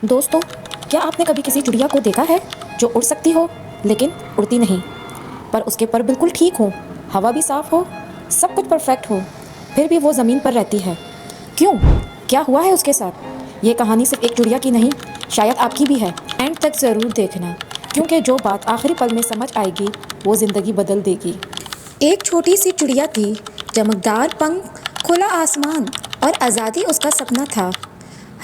دوستوں، کیا آپ نے کبھی کسی چڑیا کو دیکھا ہے جو اڑ سکتی ہو لیکن اڑتی نہیں، پر اس کے پر بالکل ٹھیک ہو، ہوا بھی صاف ہو، سب کچھ پرفیکٹ ہو، پھر بھی وہ زمین پر رہتی ہے؟ کیوں؟ کیا ہوا ہے اس کے ساتھ؟ یہ کہانی صرف ایک چڑیا کی نہیں، شاید آپ کی بھی ہے۔ اینڈ تک ضرور دیکھنا، کیونکہ جو بات آخری پل میں سمجھ آئے گی وہ زندگی بدل دے گی۔ ایک چھوٹی سی چڑیا تھی، چمکدار پنکھ، کھلا آسمان اور آزادی اس کا سپنا تھا۔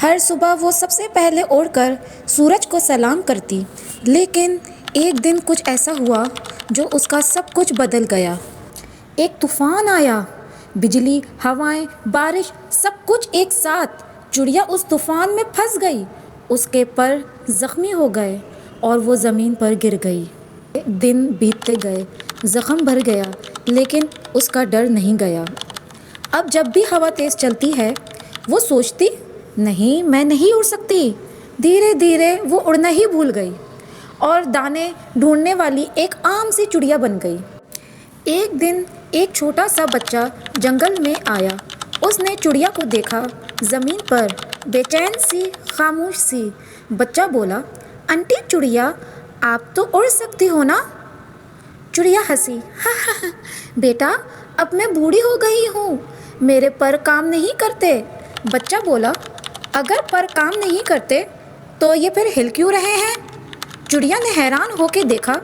ہر صبح وہ سب سے پہلے اڑ کر سورج کو سلام کرتی، لیکن ایک دن کچھ ایسا ہوا جو اس کا سب کچھ بدل گیا۔ ایک طوفان آیا، بجلی، ہوائیں، بارش، سب کچھ ایک ساتھ۔ چڑیا اس طوفان میں پھنس گئی، اس کے پر زخمی ہو گئے اور وہ زمین پر گر گئی۔ دن بیتتے گئے، زخم بھر گیا، لیکن اس کا ڈر نہیں گیا۔ اب جب بھی ہوا تیز چلتی ہے، وہ سوچتی، نہیں، میں نہیں اڑ سکتی۔ دھیرے دھیرے وہ اڑنا ہی بھول گئی اور دانے ڈھونڈنے والی ایک عام سی چڑیا بن گئی۔ ایک دن ایک چھوٹا سا بچہ جنگل میں آیا۔ اس نے چڑیا کو دیکھا، زمین پر بے چین سی، خاموش سی۔ بچہ بولا، آنٹی چڑیا، آپ تو اڑ سکتی ہو نا؟ چڑیا ہنسی، ہاں ہاں بیٹا، اب میں بوڑھی ہو گئی ہوں، میرے پر کام نہیں کرتے۔ بچہ بولا، اگر پر کام نہیں کرتے تو یہ پھر ہل کیوں رہے ہیں؟ چڑیا نے حیران ہو کے دیکھا،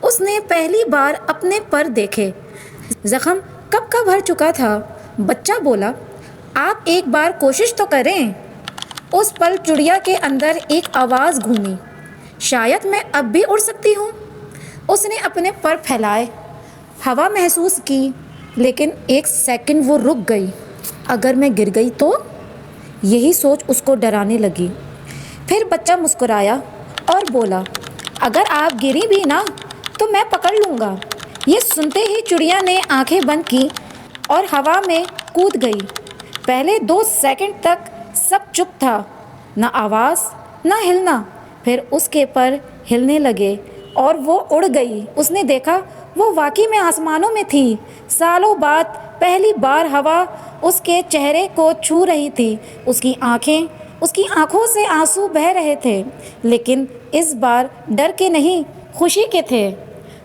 اس نے پہلی بار اپنے پر دیکھے، زخم کب کا بھر چکا تھا۔ بچہ بولا، آپ ایک بار کوشش تو کریں۔ اس پل چڑیا کے اندر ایک آواز گھومی، شاید میں اب بھی اڑ سکتی ہوں۔ اس نے اپنے پر پھیلائے، ہوا محسوس کی، لیکن ایک سیکنڈ وہ رک گئی۔ اگر میں گر گئی تو؟ یہی سوچ اس کو ڈرانے لگی۔ پھر بچہ مسکرایا اور بولا، اگر آپ گری بھی نا تو میں پکڑ لوں گا۔ یہ سنتے ہی چڑیا نے آنکھیں بند کی اور ہوا میں کود گئی۔ پہلے 2 سیکنڈ تک سب چپ تھا، نہ آواز، نہ ہلنا۔ پھر اس کے پر ہلنے لگے اور وہ اڑ گئی۔ اس نے دیکھا وہ واقعی میں آسمانوں میں تھی۔ سالوں بعد پہلی بار ہوا اس کے چہرے کو چھو رہی تھی۔ اس کی آنکھوں سے آنسو بہہ رہے تھے، لیکن اس بار ڈر کے نہیں، خوشی کے تھے۔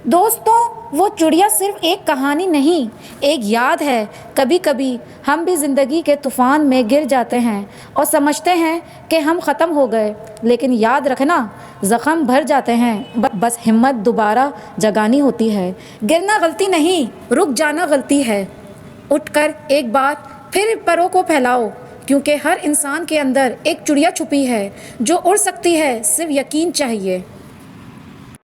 دوستوں، وہ چڑیا صرف ایک کہانی نہیں، ایک یاد ہے۔ کبھی کبھی ہم بھی زندگی کے طوفان میں گر جاتے ہیں اور سمجھتے ہیں کہ ہم ختم ہو گئے، لیکن یاد رکھنا، زخم بھر جاتے ہیں، بس ہمت دوبارہ جگانی ہوتی ہے۔ گرنا غلطی نہیں، رک جانا غلطی ہے۔ اٹھ کر ایک بار پھر پروں کو پھیلاؤ، کیونکہ ہر انسان کے اندر ایک چڑیا چھپی ہے جو اڑ سکتی ہے، صرف یقین چاہیے۔